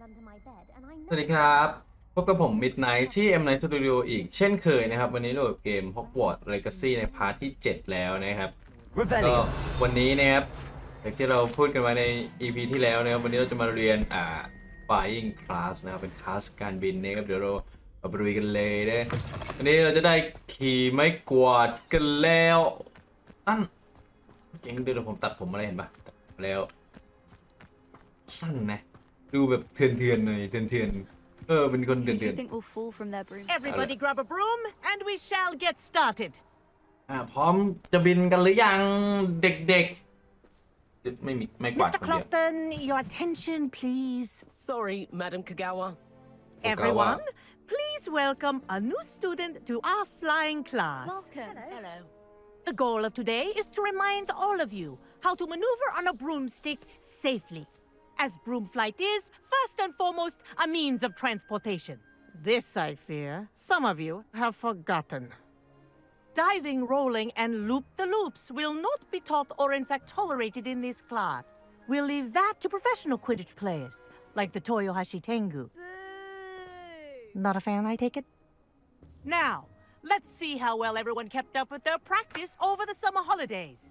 สวัสดีครับพบกับผม Midnight ที่ M9 Studio อีกเช่นเคยนะครับวันนี้เราเกม Hogwarts Legacy ในพาร์ทที่ 7 แล้วนะครับก็วันนี้นะครับอย่างที่เราพูดกันมาใน EP ที่แล้วนะครับวันนี้เราจะมาเรียนFlying Class นะครับเป็นคลาสการบินนะครับเดี๋ยวเราไปดูกันเลยนะวันนี้เราจะได้ขี่ไม้กวาดกันแล้วเก่งเดี๋ยวผมตัดผมอะไรเห็นปะแล้วสั้นนะดูแบบเถื่อนๆหน่อยเถื่อนๆเป็นคนเถื่อน Everybody grab a broom and we shall get started พร้อมจะบินกันหรือยังเด็กๆไม่กวาด Mr. คนเดียว Clopton, your attention please. Sorry, Madam Kagawa. Everyone, please welcome a new student to our flying class. Welcome. Hello. The goal of today is to remind all of you how to maneuver on a broomstick safely. As broom flight is, first and foremost, a means of transportation. This, I fear, some of you have forgotten. Diving, rolling, and loop-the-loops will not be taught or in fact tolerated in this class. We'll leave that to professional Quidditch players, like the Toyohashi Tengu. Not a fan, I take it? Now, let's see how well everyone kept up with their practice over the summer holidays.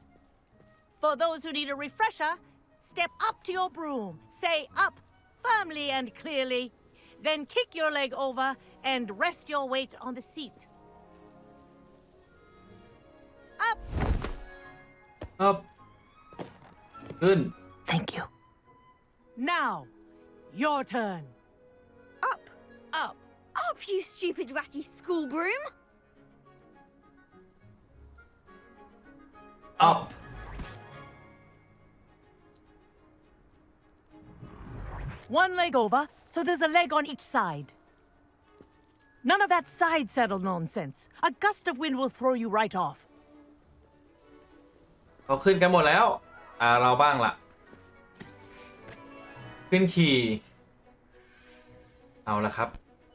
For those who need a refresher, step up to your broom, say up firmly and clearly, then kick your leg over and rest your weight on the seat. Up ขึ้น Thank you. Now, your turn. Up, you stupid ratty school broom. up One leg over, so there's a leg on each side. None of that side saddle nonsense. A gust of wind will throw you right off. เขาขึ้นกันหมดแล้วเราบ้างล่ะขึ้นขี่เอาละครับ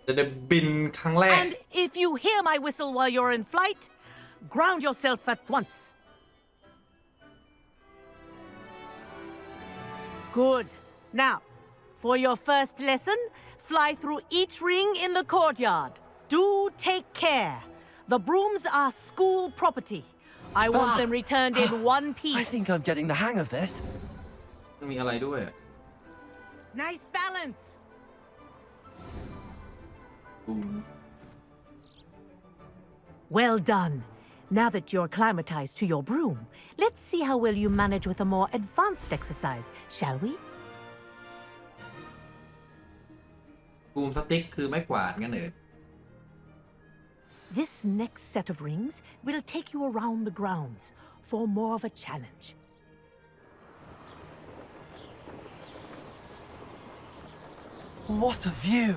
จะได้บินครั้งแรก And if you hear my whistle while you're in flight, ground yourself at once. Good. Now, for your first lesson, fly through each ring in the courtyard. Do take care. The brooms are school property. I want them returned in one I piece. think I'm getting the hang of this. มีอะไรด้วย Nice balance. Well done. Now that you're acclimatized to your broom, let's see how well you manage with a more advanced exercise, shall we? บูมสติ๊กคือไม้กวาดงั้นเหรอ This next set of rings will take you around the grounds for more of a challenge. What a view!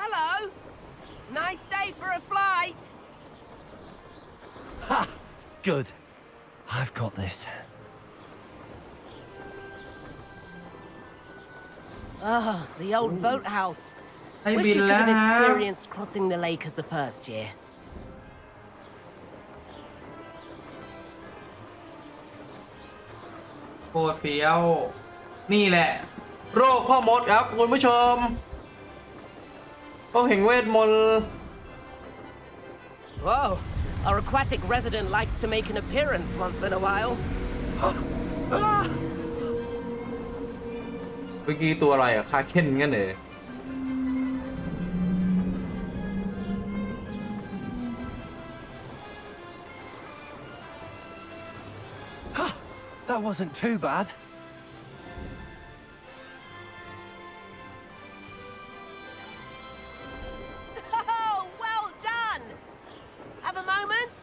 Hello. Nice day for a flight. Ha! Good. I've got this. The old boathouse. ให้ Wish บิน you could แล้ว have ฮะ experienced crossing the lake as a first year. โคตรเฟี้ยวนี่แหละ โรคพ่อมดครับคุณผู้ชมโอ้แห่งเวทมนต์ Whoa. Our aquatic resident likes to make an appearance once in a while. เมื่อกี้ตัวอะไรคาเค้นงั้นเหรอ That wasn't too bad. Oh, well done. Have a moment?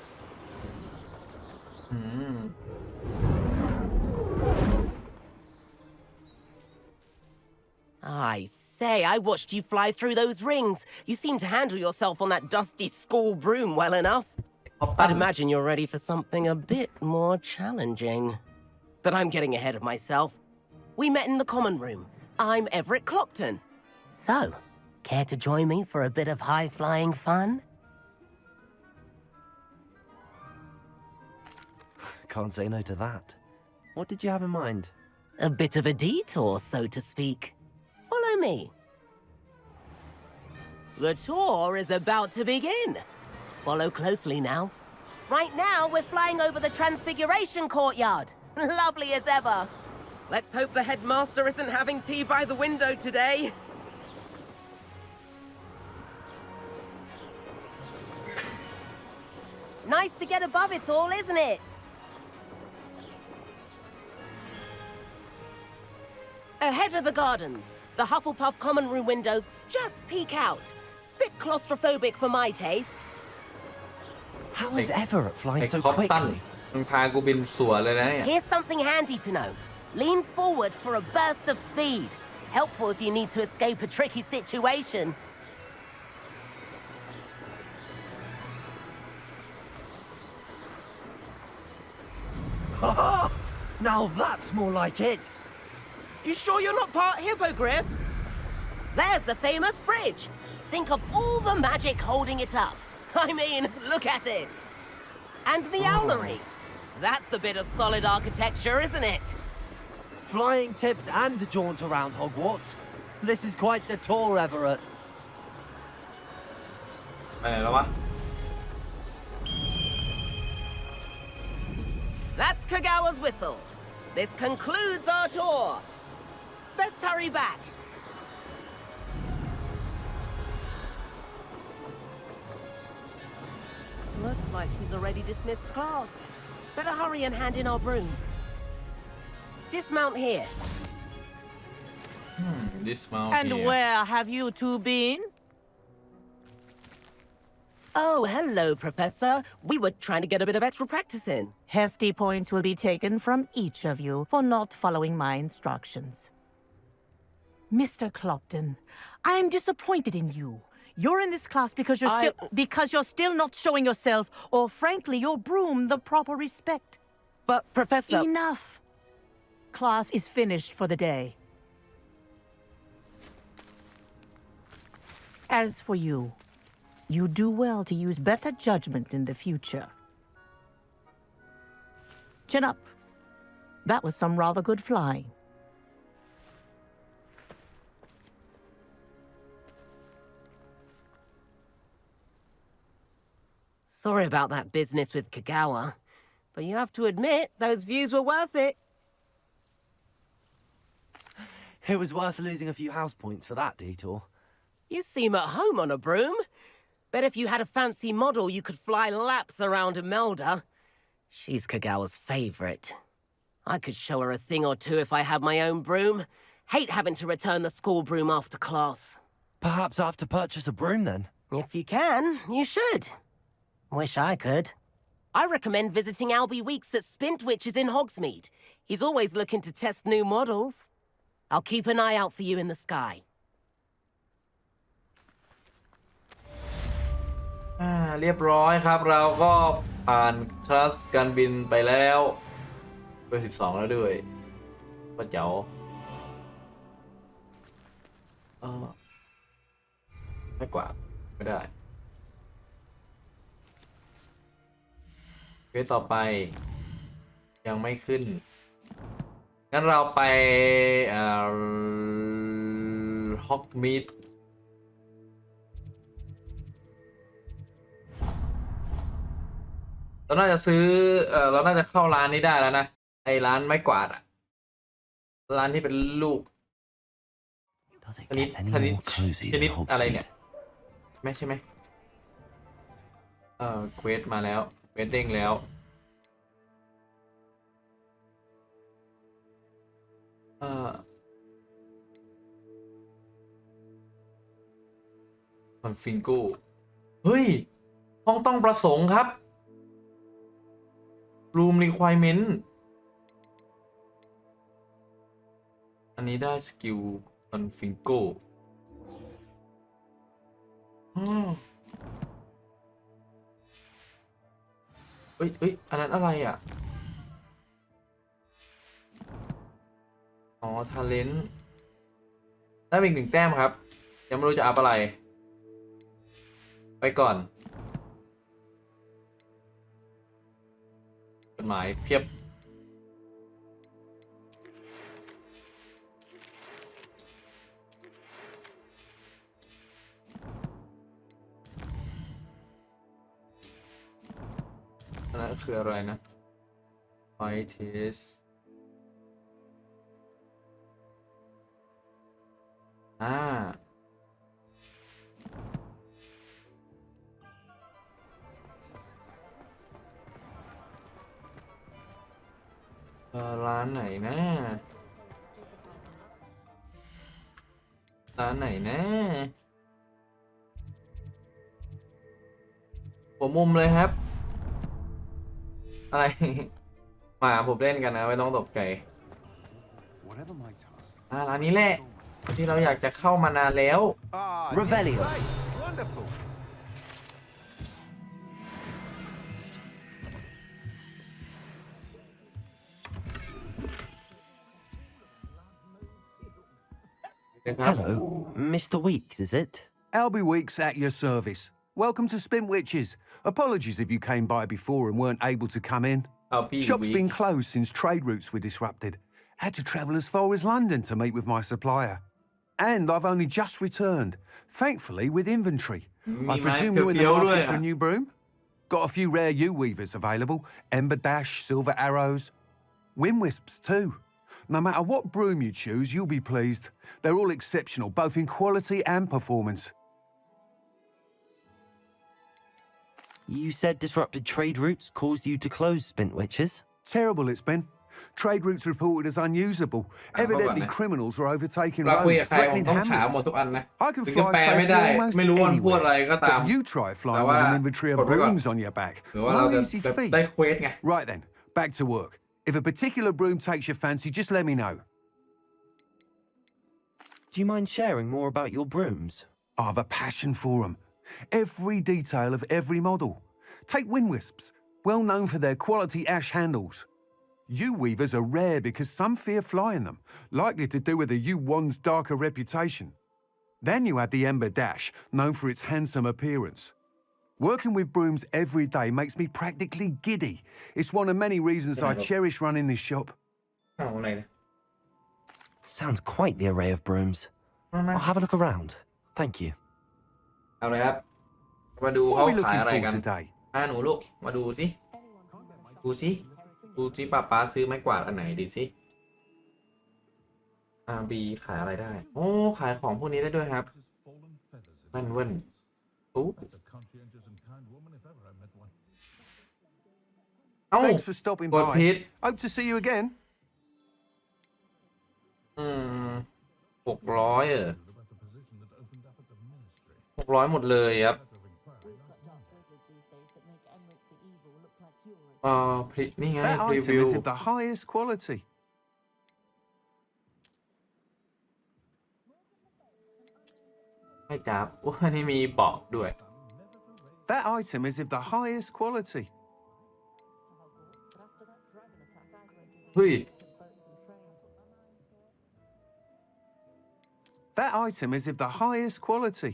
I say, I watched you fly through those rings. You seem to handle yourself on that dusty school broom well enough. I'd imagine you're ready for something a bit more challenging. But I'm getting ahead of myself. We met in the common room. I'm Everett Clopton. So, care to join me for a bit of high-flying fun? Can't say no to that. What did you have in mind? A bit of a detour, so to speak. Follow me. The tour is about to begin. Follow closely now. Right now, we're flying over the Transfiguration Courtyard. Lovely as ever. Let's hope the headmaster isn't having tea by the window today. Nice to get above it all, isn't it? Ahead of the gardens, the Hufflepuff common room windows just peek out. Bit claustrophobic for my taste. How is Everett ไอ้ flying so คอปตัน quickly? มันพากูบินสวนเลยนะเนี่ย Here's something handy to know. Lean forward for a burst of speed. Helpful if you need to escape a tricky situation. Now that's more like it. You sure you're not part hippogriff? There's the famous bridge. Think of all the magic holding it up. I mean, look at it. And the owlery. That's a bit of solid architecture, isn't it? Flying tips and a jaunt around Hogwarts. This is quite the tour, Everett. ไปไหนแล้ววะ That's Kagawa's whistle. This concludes our tour. Best hurry back. Looks like she's already dismissed class. Better hurry and hand in our brooms. Dismount here. dismount And here where have you two been? Oh, hello, Professor. We were trying to get a bit of extra practice in. Hefty points will be taken from each of you for not following my instructions. Mr. Clopton, I'm disappointed in you. You're in this class because you're still not showing yourself, or frankly, your broom the proper respect. But, Professor... Enough. Class is finished for the day. As for you, you do well to use better judgment in the future. Chin up. That was some rather good flying. Sorry about that business with Kagawa, but you have to admit, those views were worth it. It was worth losing a few house points for that detour. You seem at home on a broom. Bet if you had a fancy model, you could fly laps around Imelda. She's Kagawa's favorite. I could show her a thing or two if I had my own broom. Hate having to return the school broom after class. Perhaps I have to purchase a broom then. If you can, you should. Wish I could. I recommend visiting Albie Weeks at Spintwitches in Hogsmeade. He's always looking to test new models. I'll keep an eye out for you in the sky. เรียบร้อยครับเราก็ผ่านคลาสการบินไปแล้วเบอร์12แล้วด้วยก็เจ๋วไม่กว่าไม่ได้เควสต่อไปยังไม่ขึ้นงั้นเราไปฮอกมีดเราน่าจะซื้อเราน่าจะเข้าร้านนี้ได้แล้วนะไอ้ร้านไม้กวาดอะร้านที่เป็นลูก Does it ชนิด get any ชนิด more cozy ชนิด than อะไรเนี่ย Hogsmeade? ไม่ใช่ไหมเควสมาแล้วเควสเด้งแล้วมันฟิงโก้เฮ้ยห้องต้องประสงค์ครับ room requirement อันนี้ได้สกิลมันฟิงโก้เอ้ยอันนั้นอะไรอ่ะอ๋อทาเลนต์ได้อีก1 แต้มครับยังไม่รู้จะอัพอะไรไปก่อนจดหมายเพียบ คืออะไรนะไฟเทสร้านไหนนะหัวมุมเลยครับอะไร มาผมเล่นกันนะไม่ต้องตกใจร้านนี้แหละที่เราอยากจะเข้ามานานแล้ว Revelio. Wonderful. Hello, Mr. Weeks, is it? Albie Weeks at your service. Welcome to Spintwitches. Apologies if you came by before and weren't able to come in. Shop's been closed since trade routes were disrupted. Had to travel as far as London to meet with my supplier. And I've only just returned, thankfully with inventory. I presume you're in the market for a new broom? Got a few rare U-weavers available. Ember Dash, Silver Arrows. Wind Wisps too. No matter what broom you choose, you'll be pleased. They're all exceptional, both in quality and performance. You said disrupted trade routes caused you to close Spintwitches? Terrible it's been. Trade routes reported as unusable. Evidently criminals are overtaking เราคุย roads, กับใครผม threatening ต้องถาม hamlets. หมดทุกอันนะ I can ถึงจะ fly แปลไม่ safely ได้ almost ไม่รู้ว่ามันพูดอะไร anywhere. ก็ตาม But you try flying But with an what- inventory of but what- brooms on your back. หรือว่าเรา No จะ easy แบบ feat. ได้เควสไง Right then, back to work. If a particular broom takes your fancy, just let me know. Do you mind sharing more about your brooms? I've a passion for them. Every detail of every model. Take Wind Wisps, well known for their quality ash handles. U-weavers are rare because some fear flying them, likely to do with the U-wand's darker reputation. Then you add the Ember Dash, known for its handsome appearance. Working with brooms every day makes me practically giddy. It's one of many reasons I cherish running this shop. เอาอะไรนะ Sounds quite the array of brooms. มา I'll have a look around. Thank you. เอาเลยครับมาดู What เขา are we ขาย looking อะไร for กัน today? หนูลูกมาดูสิป้าซื้อไม้กวาดอันไหนดีสิบีขายอะไรได้โอ้ขายของพวกนี้ได้ด้วยครับเว้นอู้Thanks for stopping กดผิด by. Hope to see you again. 600 600หมดเลยครับนี่ไง That รี item วิว is of the highest quality. ให้จับว่านี่มีบอกด้วย That item is of the highest quality. เฮ้ย That item is of the highest quality.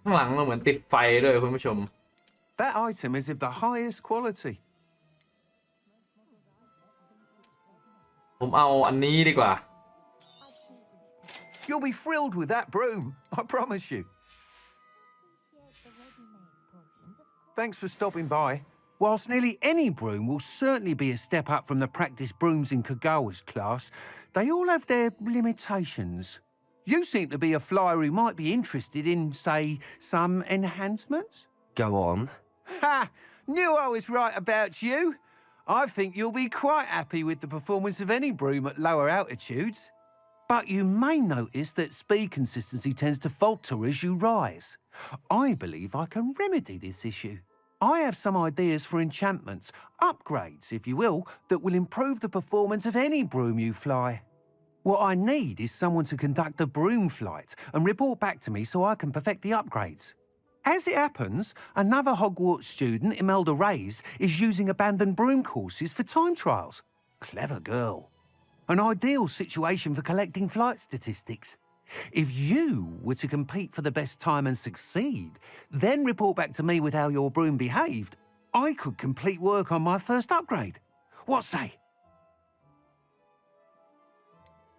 ข้างหลังเราเหมือนติดไฟด้วยคุณผู้ชม That item is of the highest quality. ผมเอาอันนี้ดีกว่า You'll be thrilled with that broom, I promise you. Thanks for stopping by. Whilst nearly any broom will certainly be a step up from the practice brooms in Kagawa's class, they all have their limitations. You seem to be a flyer who might be interested in, say, some enhancements? Go on. Ha! Knew I was right about you. I think you'll be quite happy with the performance of any broom at lower altitudes. But you may notice that speed consistency tends to falter as you rise. I believe I can remedy this issue. I have some ideas for enchantments, upgrades, if you will, that will improve the performance of any broom you fly. What I need is someone to conduct a broom flight and report back to me so I can perfect the upgrades. As it happens, another Hogwarts student, Imelda Reyes, is using abandoned broom courses for time trials. Clever girl. An ideal situation for collecting flight statistics. If you were to compete for the best time and succeed, then report back to me with how your broom behaved, I could complete work on my first upgrade. What say?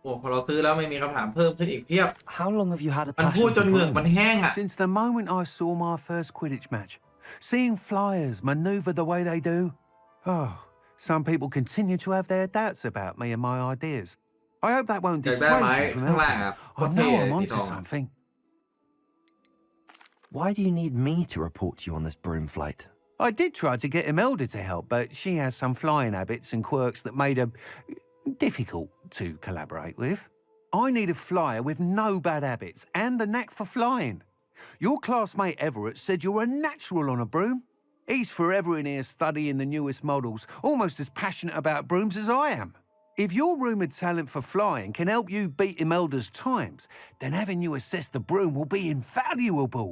โอ้พอเราซื้อแล้วไม่มีคำถามเพิ่มขึ้นอีกเพียบ How long have you had a มันพูด passion จ for นเหงือกมัน brooms? แห้งอ่ะ Since the moment I saw my first Quidditch match, seeing flyers maneuver the way they do. Oh, some people continue to have their doubts about me and my ideas. I hope that won't อยากได้ไม้ dissuade you from ข้างล่าง helping. อ่ะ I โอเค know I'm สี onto ทอง something. Why do you need me to report to you on this broom flight? I did try to get Imelda to help, but she has some flying habits and quirks that made her difficult to collaborate with. I need a flyer with no bad habits and the knack for flying. Your classmate Everett said you're a natural on a broom. He's forever in here studying the newest models, almost as passionate about brooms as I am. If your rumoured talent for flying can help you beat Imelda's times, then having you assess the broom will be invaluable.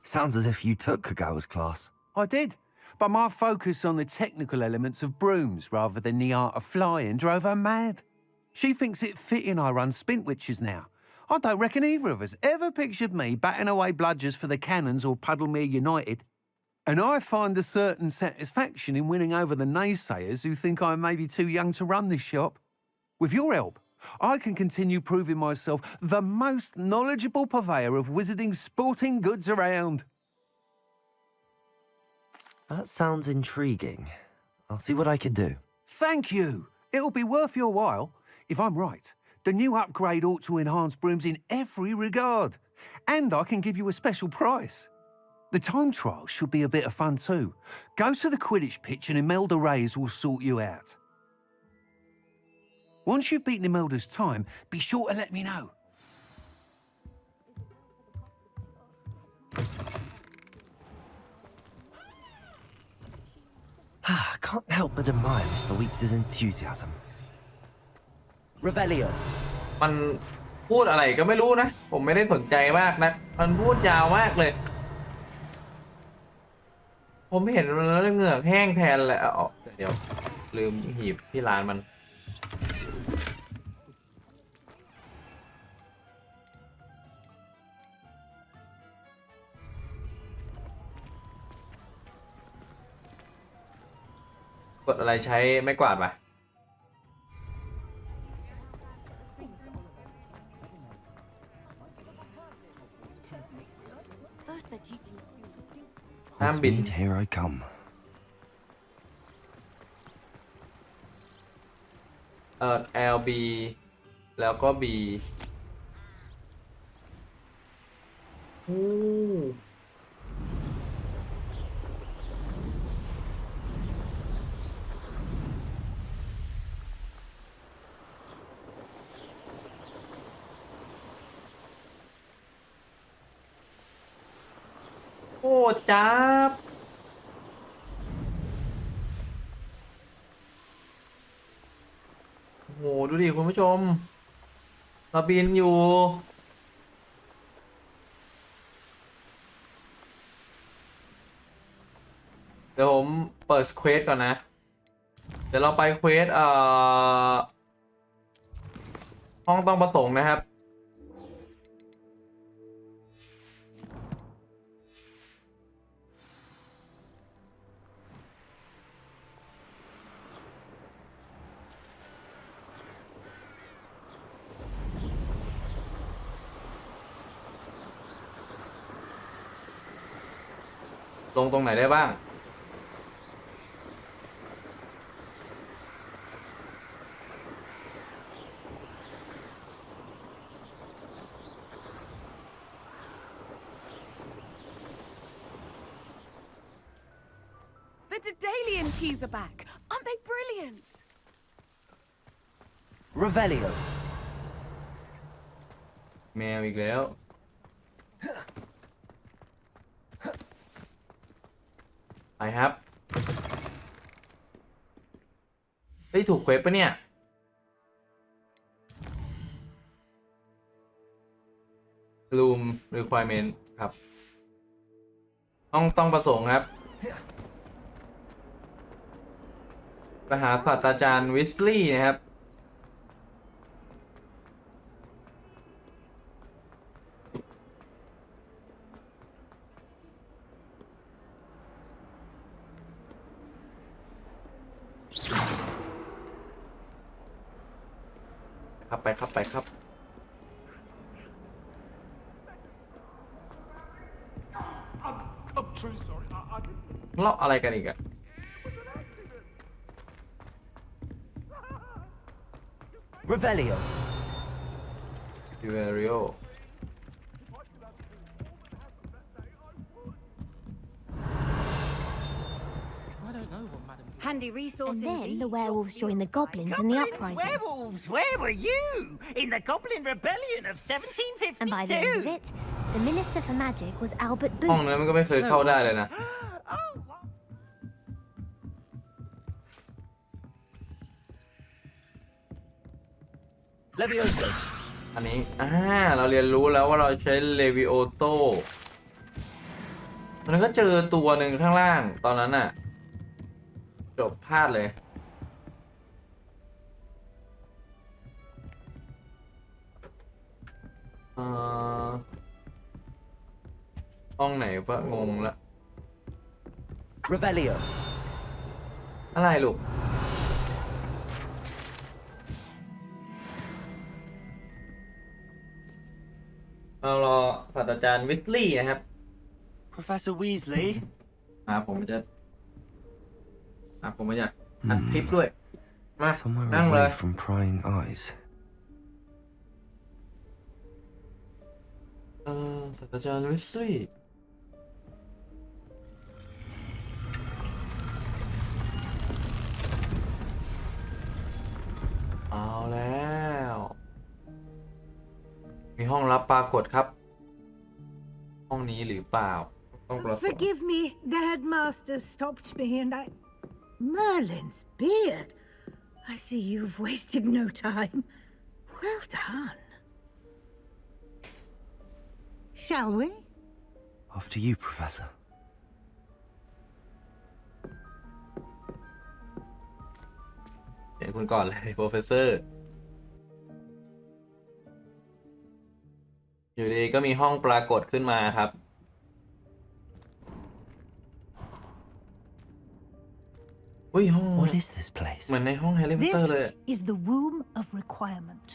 Sounds as if you took Kagawa's class. I did, but my focus on the technical elements of brooms rather than the art of flying drove her mad. She thinks it fitting I run Spintwitches now. I don't reckon either of us ever pictured me batting away bludgers for the Cannons or Puddlemere United. And I find a certain satisfaction in winning over the naysayers who think I may be too young to run this shop. With your help, I can continue proving myself the most knowledgeable purveyor of wizarding sporting goods around. That sounds intriguing. I'll see what I can do. Thank you. It'll be worth your while. If I'm right, the new upgrade ought to enhance brooms in every regard. And I can give you a special price. The time trial should be a bit of fun too. Go to the Quidditch pitch and Imelda Reyes will sort you out. Once you've beaten Imelda's time, be sure to let me know. I can't help but admire Mr. Weeks' enthusiasm. Revelio. มันพูดอะไรก็ไม่รู้นะ ผมไม่ได้สนใจมากนะ มันพูดยาวมากเลย ผมเห็นมันแล้วเหงือกแห้งแทนเลยเอาเดี๋ยวลืมหีบที่ร้านมัน กดอะไรใช้ไม่กวาดปะ ห้ามบิน Hogsmeade, here I come. LB แล้วก็ B โอ้โอ้จับโอ้โหดูดิคุณผู้ชมเราบินอยู่เดี๋ยวผมเปิดเควสก่อนนะเดี๋ยวเราไปเควสห้องต้องประสงค์นะครับ ลงตรงไหนได้บ้าง The Daedalian keys are back. Aren't they brilliant? Revelio. แมวอีกแล้ว ไปครับเฮ้ยถูกเควสปะเนี่ย Room requirement ครับต้องประสงค์ครับไปหาศาสตราจารย์วิสลีย์นะครับ ครับไปครับไปครับเล่าอะไรกันอีกอะ Revelio. ยูเอริโอ Handy resource And then indeed. the werewolves joined the goblins in the uprising. Werewolves! Where were you? In the Goblin Rebellion of 1752? And by the end of it, the Minister for Magic was Albert ห้องนั้น Boot. มันก็ไม่เคยเข้าได้เลยนะ Oh, Levioso. อันนี้เราเรียนรู้แล้วว่าเราใช้เลวิโอโซมันก็เจอตัวหนึ่งข้างล่างตอนนั้นน่ะจบพลาดเลยห้องไหนวะงงละ Revelio. อะไรลูกเรารอศาสตราจารย์วิสลีย์นะครับ Professor Weasley. ผมจะผมอยากอัดคลิปด้วย มา Somewhere นั่งเลย away from prying eyes. ศาสตราจารย์วิสลีย์เอาแล้ว มีห้องลับปรากฏครับ ห้องนี้หรือเปล่าต้องประสงค์ Forgive me, the headmaster stopped me and I... Merlin's beard. I see you've wasted no time. Well done. Shall we? After you, Professor. เดี๋ยวคุณก่อนเลย โปรเฟสเซอร์ อยู่ดีก็มีห้องปรากฏขึ้นมาครับอุ้ยห้อง What is this place? เหมือนในห้องแฮร์รี่พอตเตอ This ร์เลย is the room of requirement.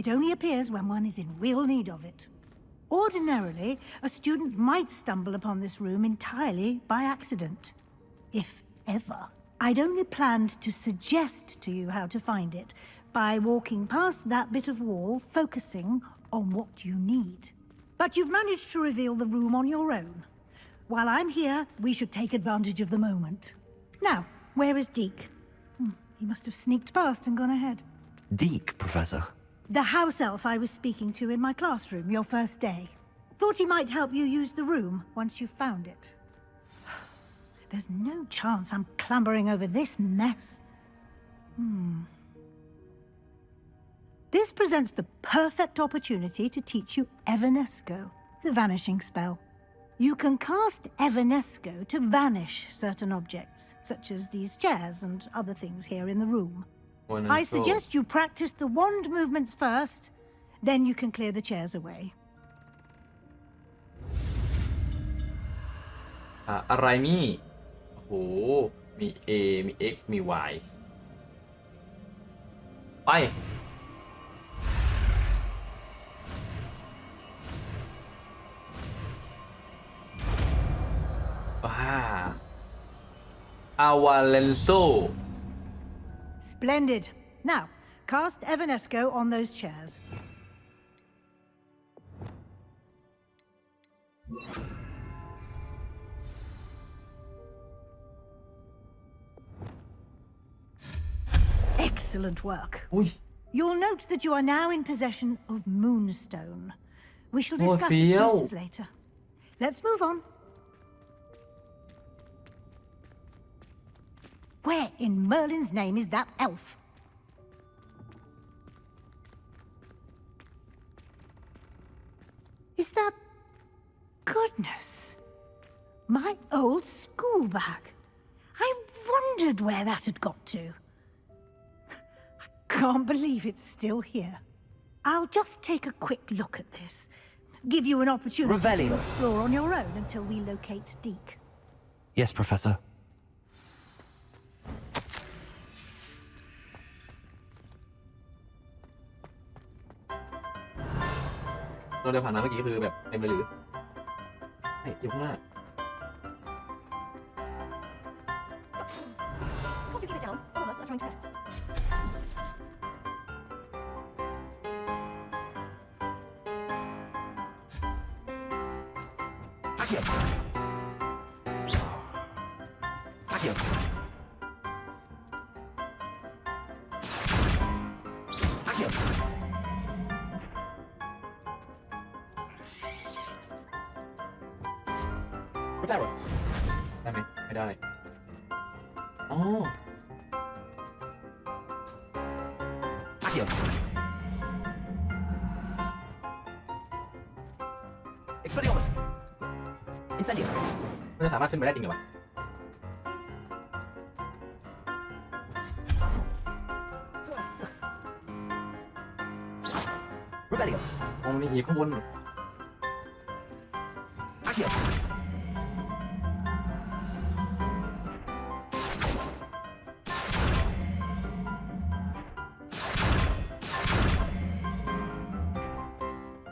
It only appears when one is in real need of it. Ordinarily, a student might stumble upon this room entirely by accident, if ever. I'd only planned to suggest to you how to find it by walking past that bit of wall, focusing on what you need. But you've managed to reveal the room on your own. While I'm here, we should take advantage of the moment. Now, where is Deke? He must have sneaked past and gone ahead. Deke, Professor. The house elf I was speaking to in my classroom your first day. Thought he might help you use the room once you've found it. There's no chance I'm clambering over this mess. This presents the perfect opportunity to teach you Evanesco, the vanishing spell. You can cast Evanesco to vanish certain objects, such as these chairs and other things here in the room. I suggest you practice the wand movements first, then you can clear the chairs away. อะไรนี่โอ้โหมี A มี X มี Y ไป อาวาเลนโซ Splendid. Now, cast Evanesco on those chairs. Excellent work. อุ้ย You'll note that you are now in possession of Moonstone. We shall Oh, discuss its Theo. uses later. Let's move on. Where in Merlin's name is that elf? Is that... Goodness. My old school bag. I wondered where that had got to. I can't believe it's still here. I'll just take a quick look at this. Give you an opportunity Revelio. to explore on your own until we locate Deke. Yes, Professor. เราเดินผ่านมาเมื่อกี้คือแบบเต็มเลยหรือเฮ้ยอยู่ข้างหน้า Can't you keep it down? Some of us are trying to rest. Accio. Accio. Accio. Reparo. ได้ไหมไม่ได้อ๋อ Accio. Expelliarmus. Incendio. มันจะสามารถขึ้นไปได้จริงเหรอวะ Revelio. อ๋อมันมีหีบข้างบน Accio.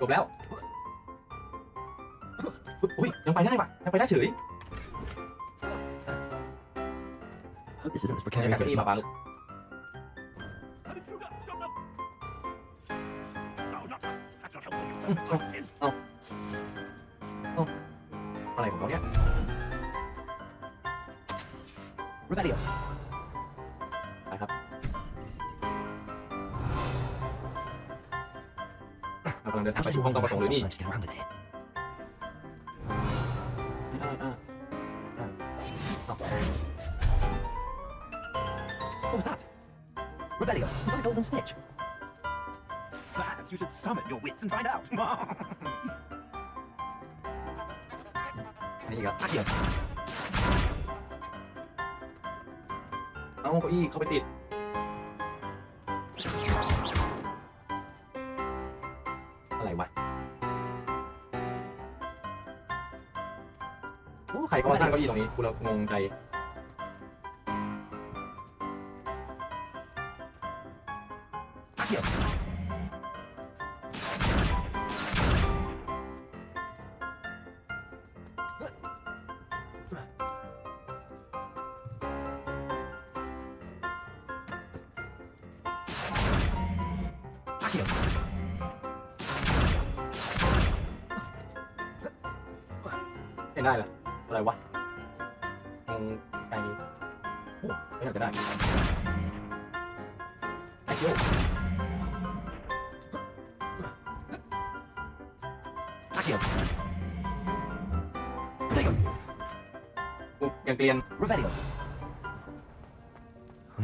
จบแล้ว อุ้ยยังไปได้ปะยังไปได้เฉย Hope this isn't as แค่ precarious แท็ก as ซี่ it มาปา looks. ลูก อะไรของเขาเนี่ย Revelio. ไปครับเรากำลังเดินทางไปสู่ห้องต้องประสงค์หรือนี่ Managed to get around in here. What was that? Revelio. Was that a golden snitch? Perhaps you should summon your wits and find out. นี่ครับ Accio. เอาเก้าอี้เข้าไปติด อะไรวะ โอ้ใครก็มานั่งเก้าอี้ตรงนี้กูเรางงใจ Accio. Accio. ไม่ได้เหรออะไรวะงงใจโอ้ไม่อยากจะได้ไอ้โย Accio. Take him. กูยังเกลียน Revelio.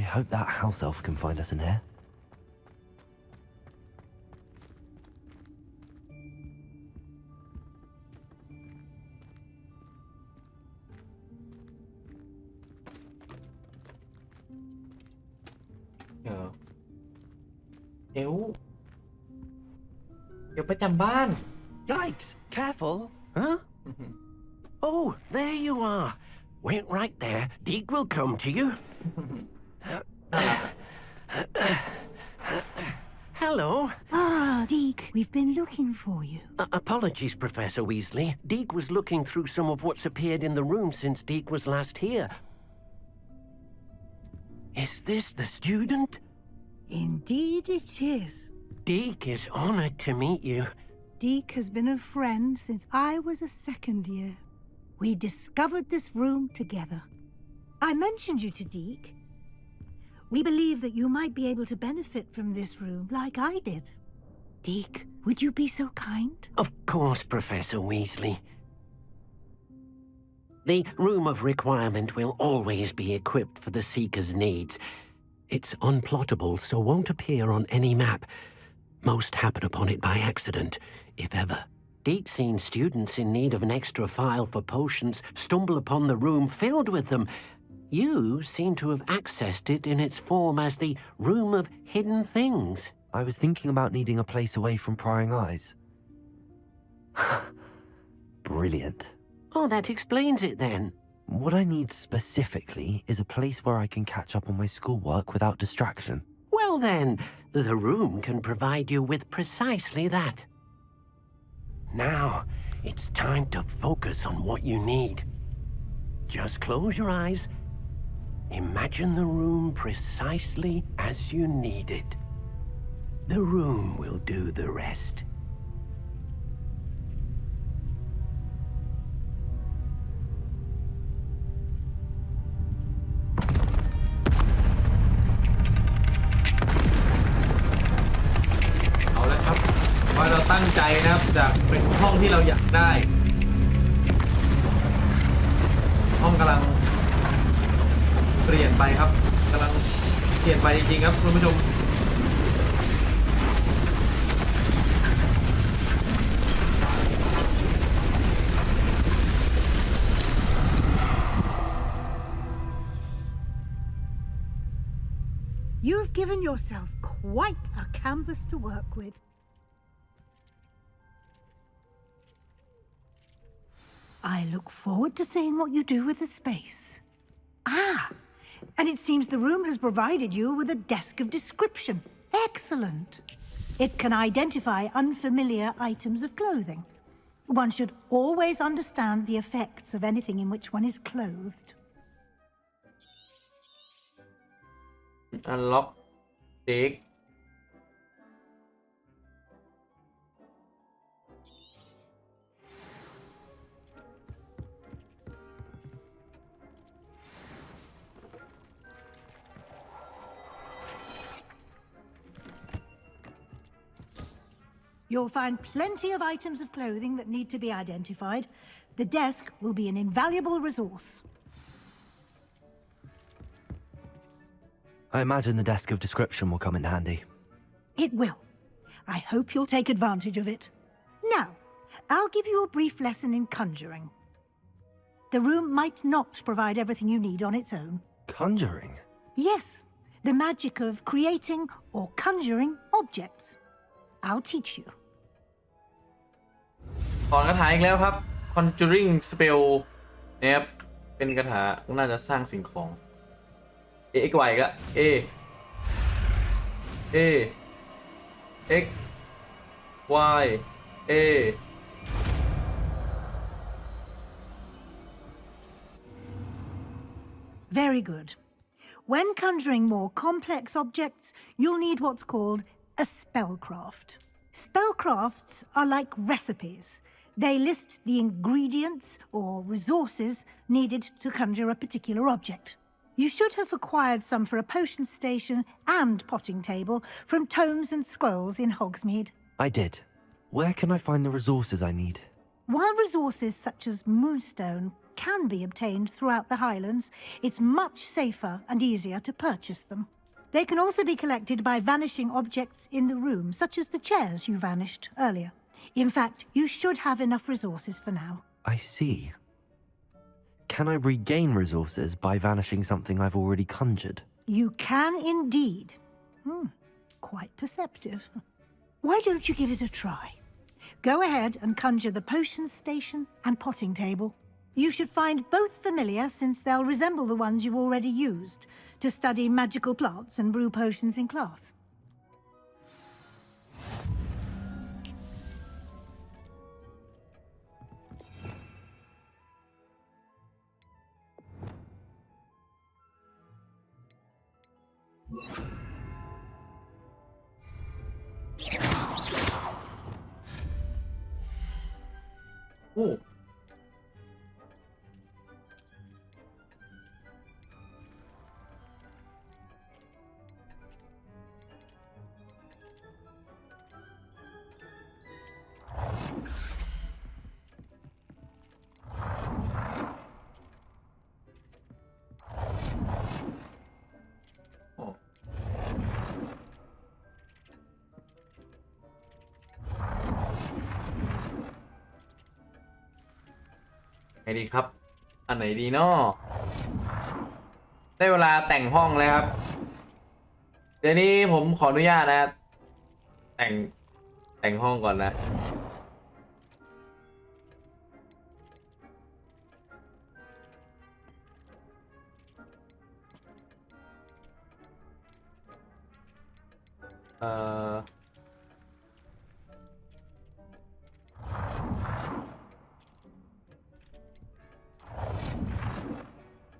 I hope that house elf can find us in here. Ếuประจำบ้าน Yikes! Careful. Huh? Oh, there you are. Wait right there. Deke will come to you. Hello. Ah, Deke, we've been looking for you. Apologies, Professor Weasley. Deke was looking through some of what's appeared in the room since Deke was last here. Is this the student? Indeed it is. Deke is honored to meet you. Deke has been a friend since I was a second year. We discovered this room together. I mentioned you to Deke. We believe that you might be able to benefit from this room like I did. Deke, would you be so kind? Of course, Professor Weasley. The Room of Requirement will always be equipped for the Seeker's needs. It's unplottable, so won't appear on any map. Most happen upon it by accident, if ever. Deke's seen students in need of an extra file for potions stumble upon the room filled with them. You seem to have accessed it in its form as the Room of Hidden Things. I was thinking about needing a place away from prying eyes. Brilliant. Oh, that explains it then. What I need specifically is a place where I can catch up on my schoolwork without distraction. Well then, the room can provide you with precisely that. Now, it's time to focus on what you need. Just close your eyes. Imagine the room precisely as you need it. The room will do the rest. เอาละครับว่าเราตั้งใจนะครับจากเป็นห้องที่เราอยากได้ห้องกำลังเปลี่ยนไปครับกำลังเปลี่ยนไปจริงๆครับคุณผู้ชมYou've given yourself quite a canvas to work with. I look forward to seeing what you do with the space. And it seems the room has provided you with a desk of description. Excellent. It can identify unfamiliar items of clothing. One should always understand the effects of anything in which one is clothed. Unlock deck You'll find plenty of items of clothing that need to be identified. The desk will be an invaluable resource. I imagine the desk of description will come in handy. It will. I hope you'll take advantage of it. Now, I'll give you a brief lesson in conjuring. The room might not provide everything you need on its own. Conjuring? Yes, the magic of creating or conjuring objects. I'll teach you. ถอนคาถาอีกแล้วครับ Conjuring Spell นะครับเป็นคาถาน่าจะสร้างสิ่งของX Y ก็ A X Y A Very good. When conjuring more complex objects, you'll need what's called a spellcraft. Spellcrafts are like recipes. They list the ingredients or resources needed to conjure a particular object. You should have acquired some for a potion station and potting table from tomes and scrolls in Hogsmeade. I did. Where can I find the resources I need? While resources such as moonstone can be obtained throughout the Highlands, it's much safer and easier to purchase them. They can also be collected by vanishing objects in the room, such as the chairs you vanished earlier. In fact, you should have enough resources for now. I see. Can I regain resources by vanishing something I've already conjured? You can indeed. Quite perceptive. Why don't you give it a try? Go ahead and conjure the potion station and potting table. You should find both familiar since they'll resemble the ones you've already used to study magical plants and brew potions in class. Oh. Oh. ไงดีครับ อันไหนดีเนาะได้เวลาแต่งห้องแล้วครับ เดี๋ยวนี้ผมขออนุญาตนะแต่งห้องก่อนนะ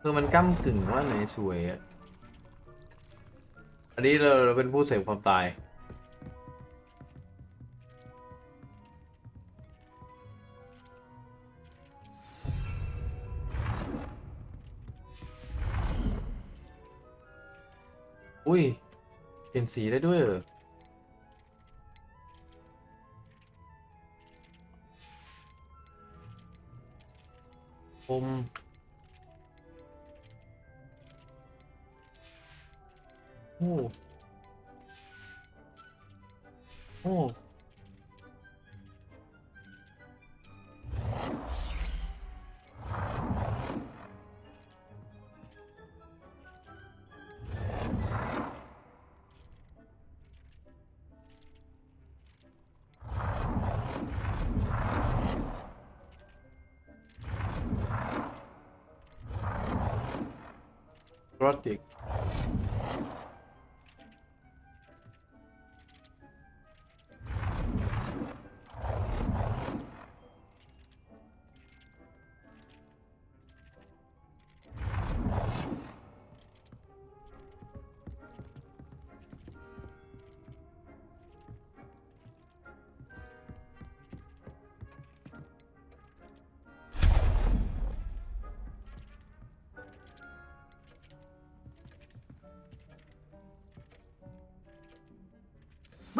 คือมันก้ำกึ่งว่าไหนสวยอ่ะอันนี้เราเป็นผู้เสพความตายอุ้ยเปลี่ยนสีได้ด้วยเหรอผมโอ้โอ้รอติก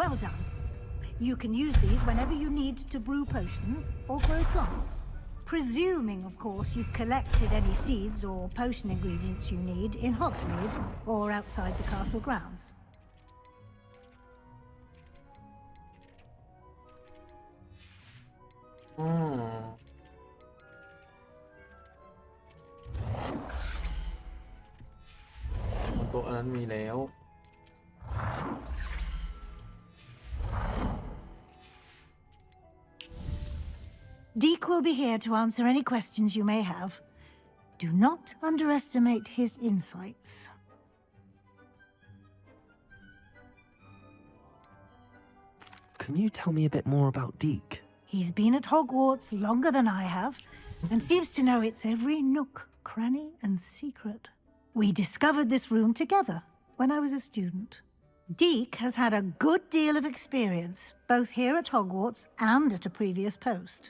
Well done. You can use these whenever you need to brew potions or grow plants. Presuming, of course, you've collected any seeds or potion ingredients you need in Hogsmeade or outside the castle grounds. บนโต๊ะอันนั้นมีแล้ว Deke will be here to answer any questions you may have. Do not underestimate his insights. Can you tell me a bit more about Deke? He's been at Hogwarts longer than I have, and seems to know its every nook, cranny, and secret. We discovered this room together when I was a student. Deke has had a good deal of experience, both here at Hogwarts and at a previous post.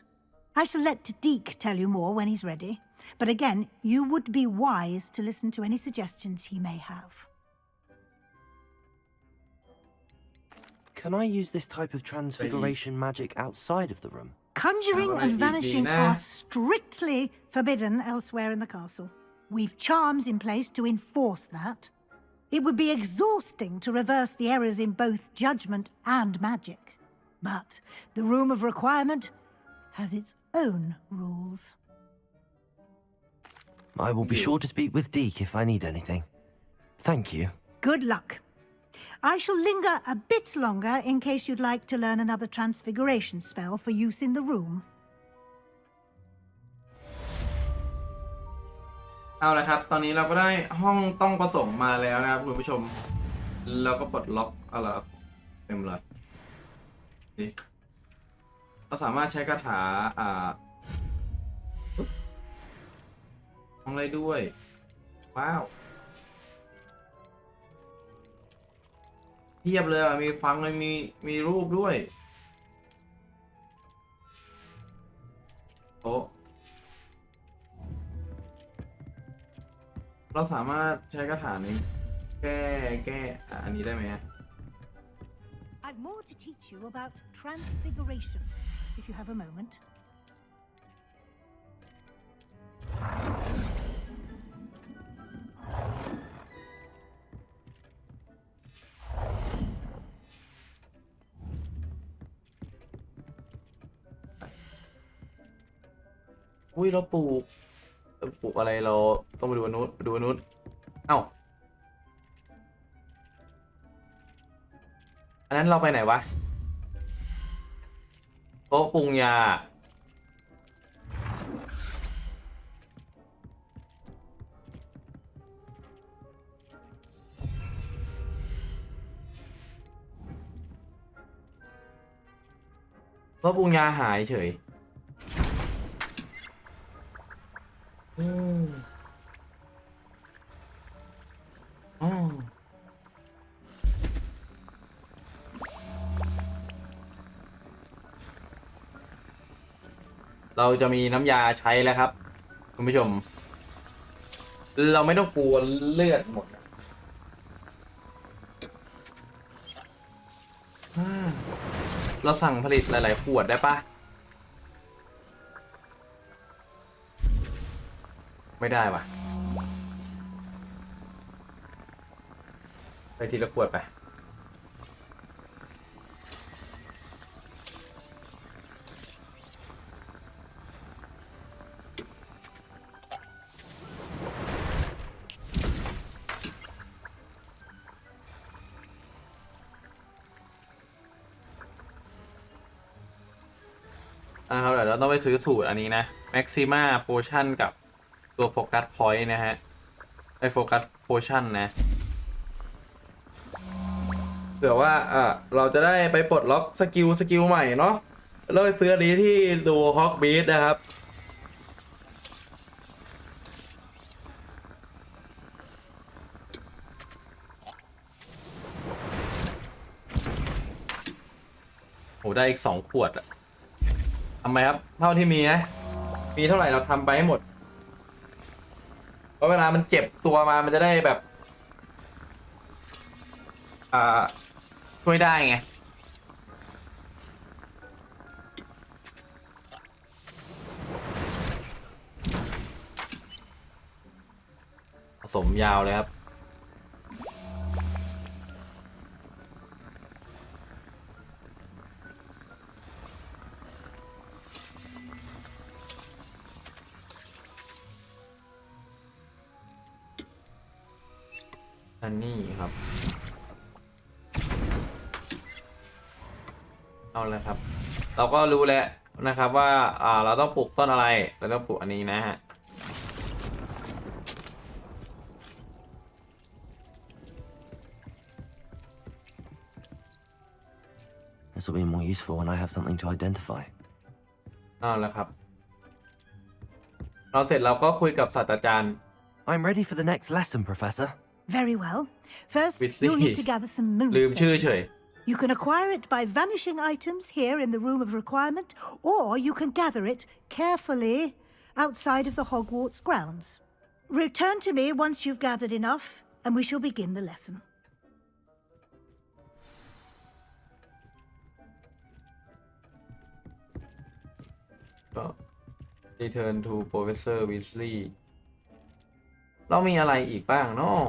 I shall let Deke tell you more when he's ready, but again, you would be wise to listen to any suggestions he may have. Can I use this type of transfiguration magic outside of the room? Conjuring and vanishing are strictly forbidden elsewhere in the castle. We've charms in place to enforce that. It would be exhausting to reverse the errors in both judgment and magic. But the Room of Requirement has its own rules. I will be sure to speak with Deke if I need anything. Thank you. Good luck. I shall linger a bit longer in case you'd like to learn another transfiguration spell for use in the room. เอาละครับตอนนี้เราก็ได้ห้องต้องประสงค์มาแล้วนะครับคุณผู้ชมเราก็ปลดล็อกอะไรเต็มเลยนี่เราสามารถใช้คาถาห้องอะไรด้วยว้าวเทียบเลยมีฟังเลยมีรูปด้วยโอ้เราสามารถใช้คาถานี้แก้อันนี้ได้ไหม I've more to teach you about transfiguration, if you have a moment. อุ้ยเราปลูกอะไรเราต้องไปดูอันนู้นเอ้าอันนั้นเราไปไหนวะโต๊ะปรุงยาโต๊ะปรุงยาหายเฉย เราจะมีน้ำยาใช้แล้วครับคุณผู้ชมเราไม่ต้องกลัวเลือดหมดเราสั่งผลิตหลายๆขวดได้ปะไม่ได้ว่ะไปทีละขวดไปครับเดี๋ยวเราต้องไปซื้อสูตรอันนี้นะ Maxima Potion กับตัว Focus Point นะฮะไอ้ Focus Potion นะเผื่อว่าเราจะได้ไปปลดล็อกสกิลใหม่เนาะเราไปซื้ออันนี้ที่ดู Hogwarts นะครับโหได้อีก2 ขวดอะทำไมครับเท่าที่มีนะมีเท่าไหร่เราทำไปให้หมดเพราะเวลามันเจ็บตัวมามันจะได้แบบช่วยได้ไงผสมยาวเลยครับอันนี้ครับเอาเลยครับเราก็รู้แล้วนะครับว่าเราต้องปลูกต้นอะไรเราต้องปลูกอันนี้นะฮะ This will be more useful when I have something to identify. เอาละครับเราเสร็จเราก็คุยกับศาสตราจารย์ I'm ready for the next lesson, Professor. Very well. First, With you'll need the- to gather some ลืมชื่อ moonstone. เฉย You can acquire it by vanishing items here in the room of requirement, or you can gather it carefully outside of the Hogwarts grounds. Return to me once you've gathered enough, and we shall begin the lesson. Return to Professor Weasley เรามีอะไรอีกบ้างเนาะ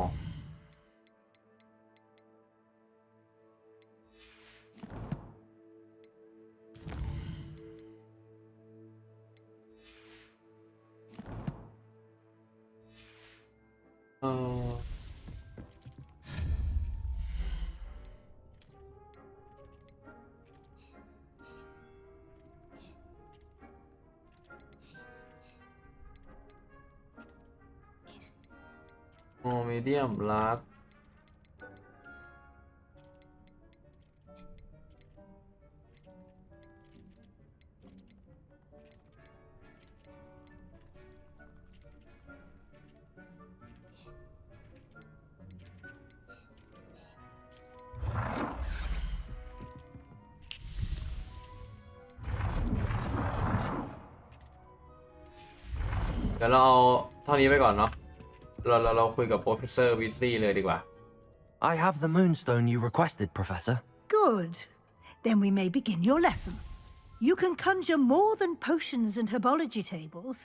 มีเดียมลาร์จเดี๋ยวเราเอาเท่านี้ไปก่อนเนาะเราคุยกับ Professor Weasley เลยดีกว่า I have the moonstone you requested, Professor. Good. Then we may begin your lesson. You can conjure more than potions and herbology tables.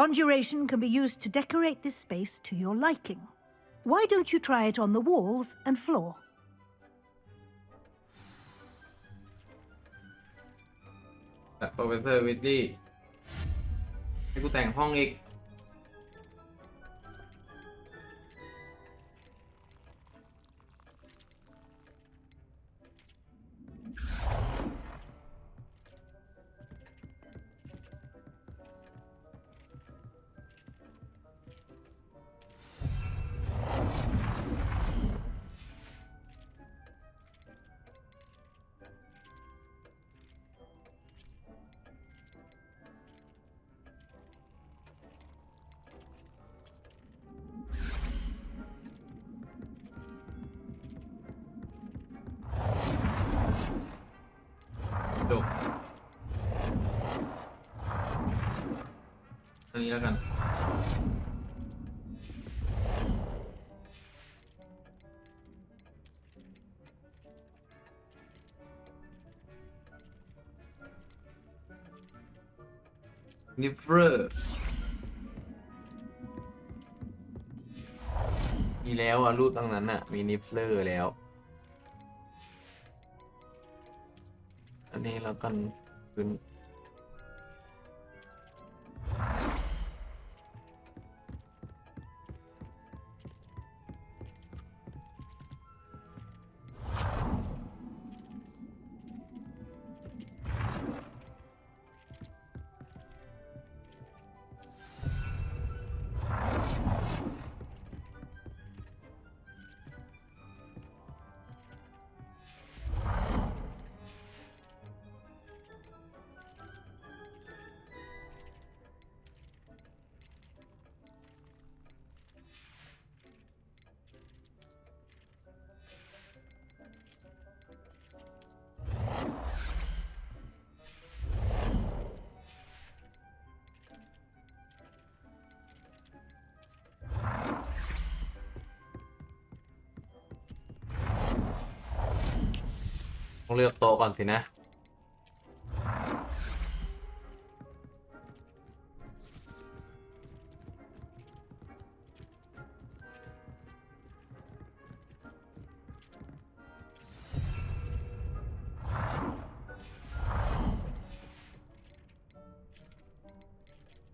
Conjuration can be used to decorate this space to your liking. Why don't you try it on the walls and floor? Professor Weasley ให้กูแต่งห้องอีก อันนี้แล้วกันนิฟเฟอร์มีแล้วอ่ะรูปตรงนั้นอ่ะมีนิฟเฟอร์แล้วอันนี้แล้วกันขึ้นต้องเลือกโต๊ะก่อนสินะ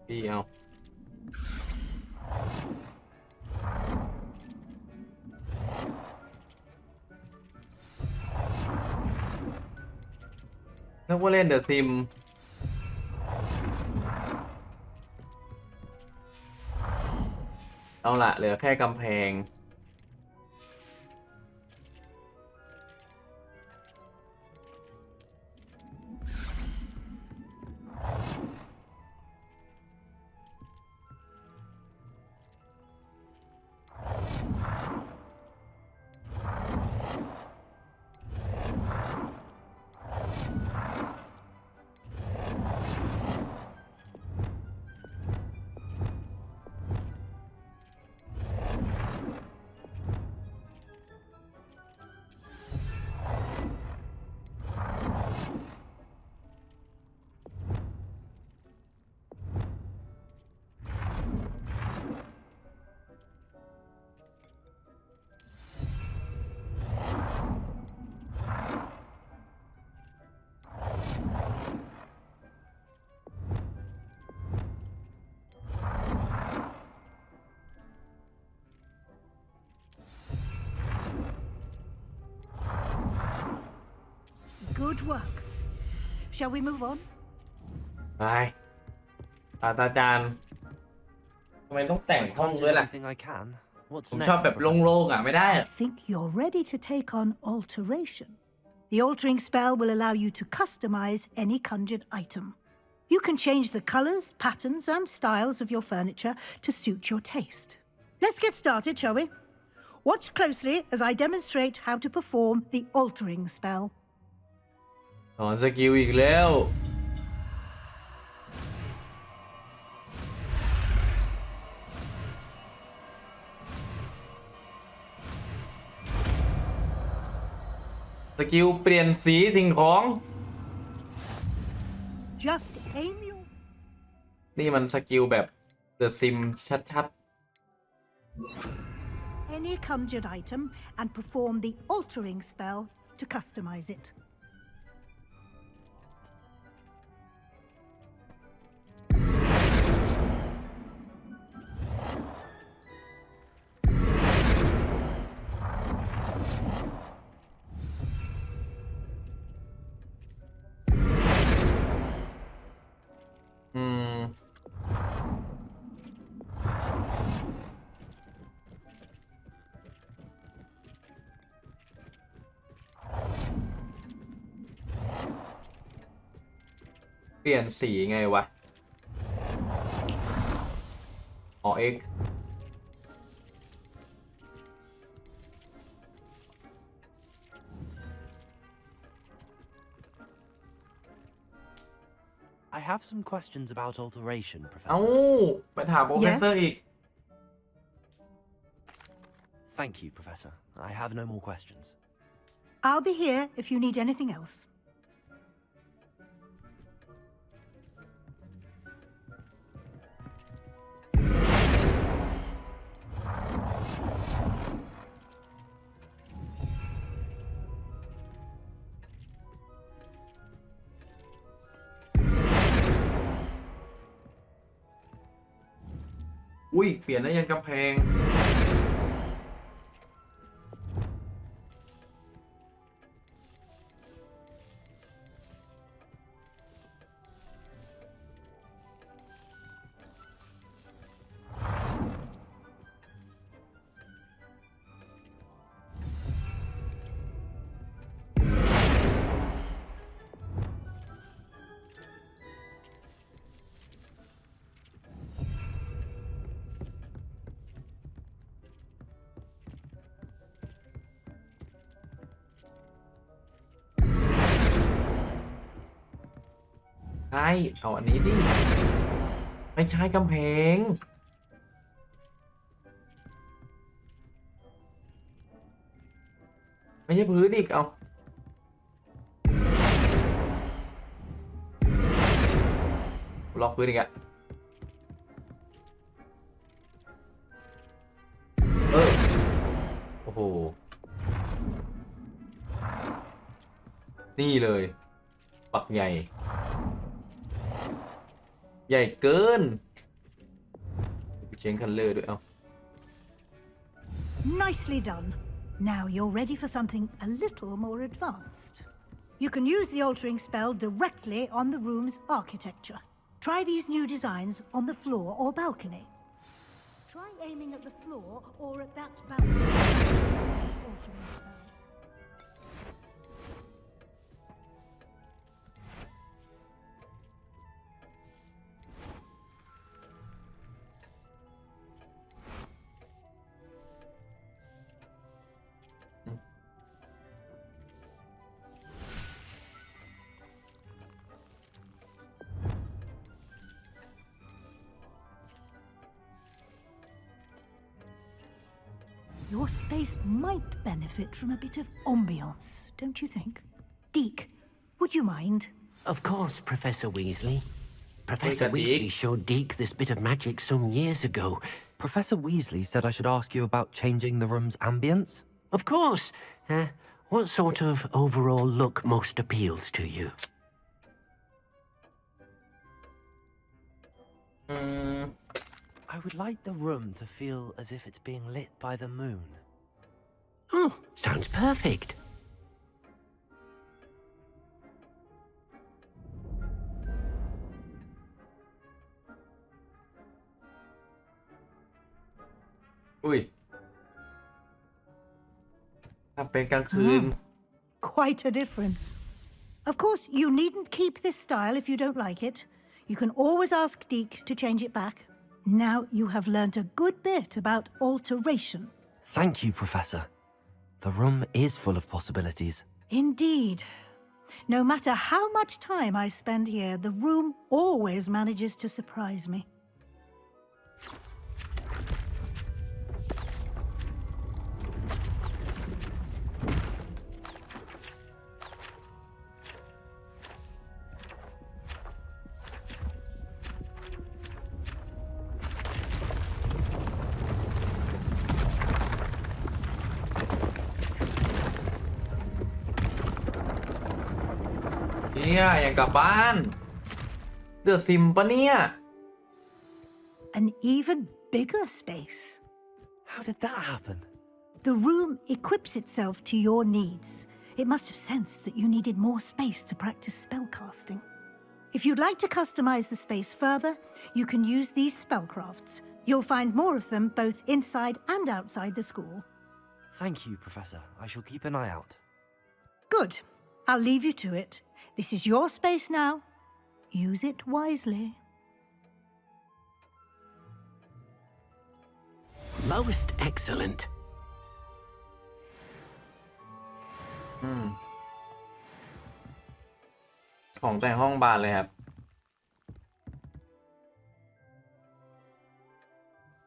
พี่เอานึกว่าเล่นเดอะซิมเอาละเหลือแค่กำแพงGood work. Shall we move on? ไปศาสตราจารย์ทำไมต้องแต่งห้องด้วยล่ะ Everything I can. What's ผม next, ชอบแบบ Professor? โล่งๆอ่ะไม่ได้ I think you're ready to take on alteration. The altering spell will allow you to customize any conjured item. You can change the colors, patterns, and styles of your furniture to suit your taste. Let's get started, shall we? Watch closely as I demonstrate how to perform the altering spell. สอนสกิลอีกแล้วสกิลเปลี่ยนสีสิ่งของ Just aim your นี่มันสกิลแบบเดอะซิมชัด any conjured item and perform the altering spell to customize it.ๆเปลี่ยนสีไงวะอ๋อ X I I have some questions about alteration, เอ้า Professor. ไปถามโปรเฟสเซอร์อีก Thank you, Professor. I have no more questions. I'll be here if you need anything else. Ui เปลี่ยนได้ยันกำแพงใช่เอาอันนี้ดิไม่ใช่กำแพงไม่ใช่พื้นอีกเอาล็อกพื้นอีกอะโอ้โหนี่เลยปักใหญ่ใหญ่เกินเชนคันเลอร์ด้วยเอา Nicely done. Now you're ready for something a little more advanced. You can use the altering spell directly on the room's architecture. Try these new designs on the floor or balcony. Try aiming at the floor or at that balcony. Altering spell. Your space might benefit from a bit of ambiance, don't you think? Deke, would you mind? Of course, Professor Weasley. Professor Deke. Weasley showed Deke this bit of magic some years ago. Professor Weasley said I should ask you about changing the room's ambience. Of course. What sort of overall look most appeals to you? I would like the room to feel as if it's being lit by the moon. Oh, sounds perfect. Ui ถ้าเป็นกลางคืน Quite a difference. Of course, you needn't keep this style if you don't like it. You can always ask Deke to change it back. Now you have learnt a good bit about alteration. Thank you, Professor. The room is full of possibilities. Indeed. No matter how much time I spend here, the room always manages to surprise me.เนี่ยอย่างกลับบ้านเดอะซิมปะเนี่ย An even bigger space. How did that happen? The room equips itself to your needs. It must have sensed that you needed more space to practice spellcasting. If you'd like to customize the space further, you can use these spellcrafts. You'll find more of them both inside and outside the school. Thank you, Professor. I shall keep an eye out. Good. I'll leave you to it. This is your space now. Use it wisely. Most excellent. ของแต่งห้องบานเลยครับ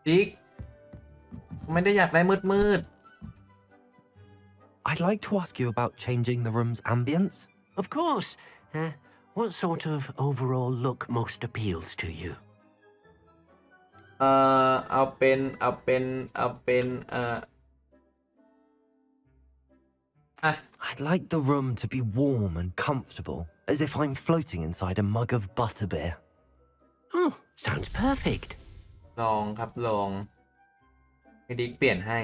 ติ๊กไม่ได้อยากได้มืด I'd like to ask you about changing the room's ambience. Of course. What sort of overall look most appeals to you? เอาเป็นI'd like the room to be warm and comfortable, as if I'm floating inside a mug of butterbeer. Oh, sounds perfect. ลองครับลองให้ดิ๊กเปลี่ยนให้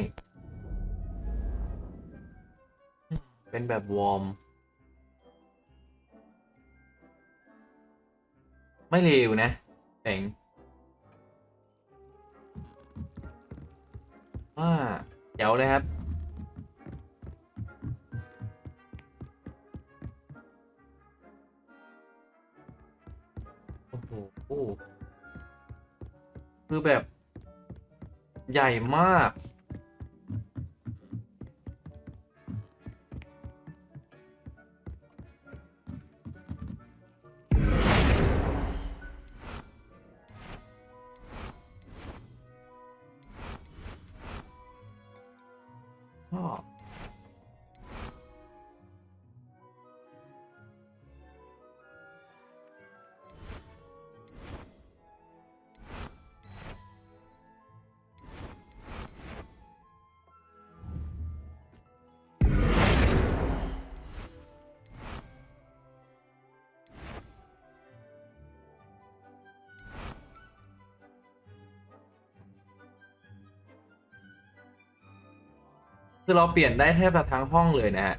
เป็นแบบวอร์มไม่เลวนะแข็งเจ๋วเลยครับโอ้โหคือแบบใหญ่มากคือเราเปลี่ยนได้แทบจะทั้งห้องเลยนะฮะ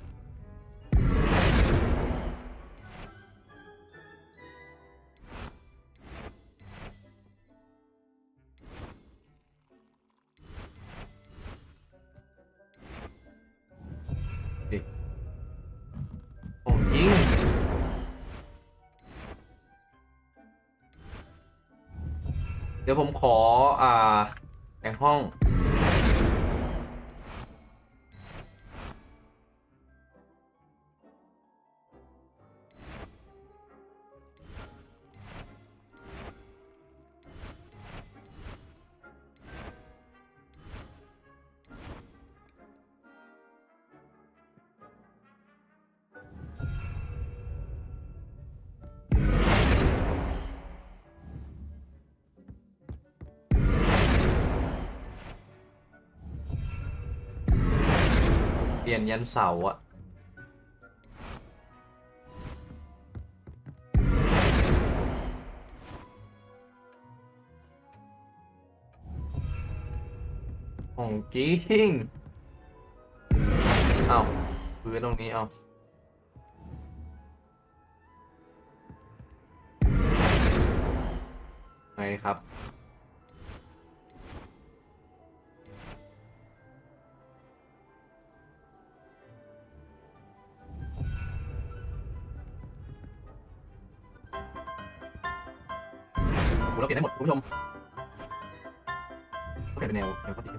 ของจริงเดี๋ยวผมขอแต่งห้องเปลี่ยนยันเสาอะของจริงเอาพื้นตรงนี้เอาไงครับเราเปลี่ยนได้หมดคุณผู้ชมเปลี่ยนเป็นแนวข้อดี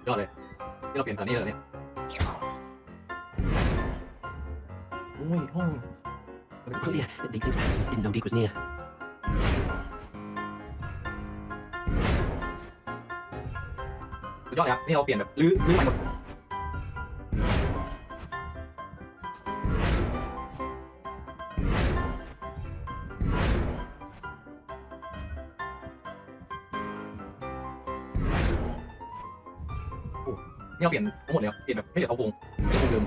ยอดเลยที่เราเปลี่ยนตอนนี้เลยเนี่ยโอ้ยห้อง Oh, yeah, they didn't know Dick was near. สุดยอดเลยครับนี่เราเปลี่ยนแบบลื้อใหม่หมดนี่เราเปลี่ยนทั้งหมดเลยครับเปลี่ยนแบบไม่เหลือเขาวงไม่เหลือวงเดิม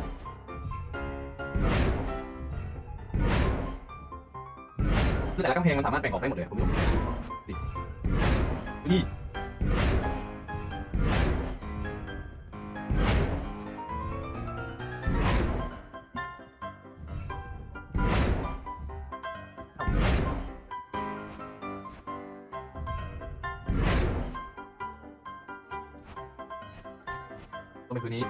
คือแต่ละกำแพงมันสามารถแบ่งออกได้หมดเลยคุณผู้ชมนี่ ไม่คนนี้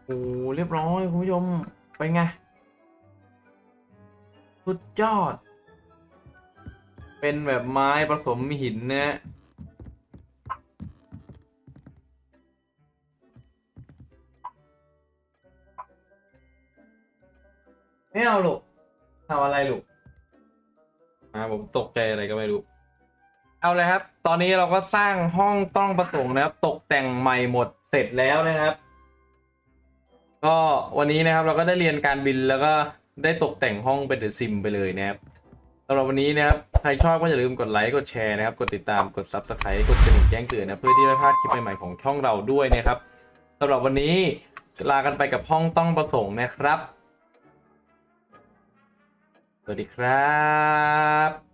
โอ้เรียบร้อยคุณผู้ชมไปไงสุดยอดเป็นแบบไม้ผสมหินนะไม่เอาลูกทำอะไรลูกผมตกใจอะไรก็ไม่รู้เอาเลยครับตอนนี้เราก็สร้างห้องต้องประสงค์นะครับตกแต่งใหม่หมดเสร็จแล้วนะครับก็วันนี้นะครับเราก็ได้เรียนการบินแล้วก็ได้ตกแต่งห้องเป็นเดอะซิมไปเลยนะครับสำหรับวันนี้นะครับใครชอบก็อย่าลืมกดไลค์กดแชร์นะครับกดติดตามกด Subscribe กดกระดิ่งแจ้งเตือนนะเพื่อที่ไม่พลาดคลิปใหม่ๆของช่องเราด้วยนะครับสำหรับวันนี้ลากันไปกับห้องต้องประสงค์นะครับสวัสดีครับ